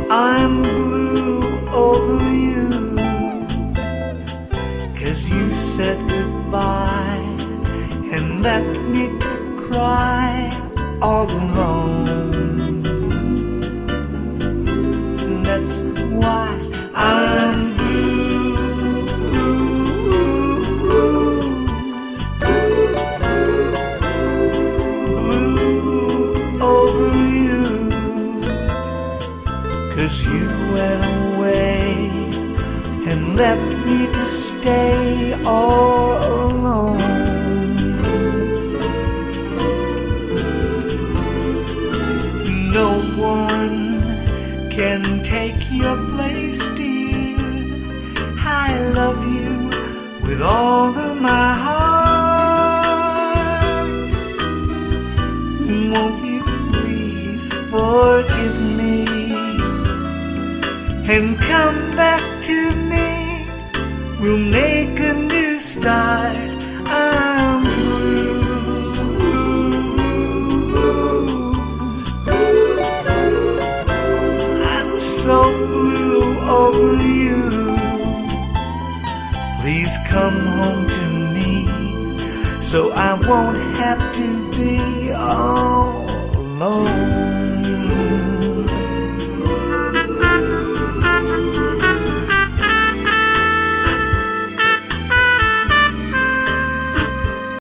I'm blue over you, 'cause you said goodbye and left me to cry all alone. And that's why I'm blue over you, 'cause you went away and left me to stay all alone. No one can take your place, dear. I love you with all of my heart. Won't you please forgive me and come back to me? We'll make a new start. I'm blue. I'm so blue over you. Please come home to me so I won't have to be all alone.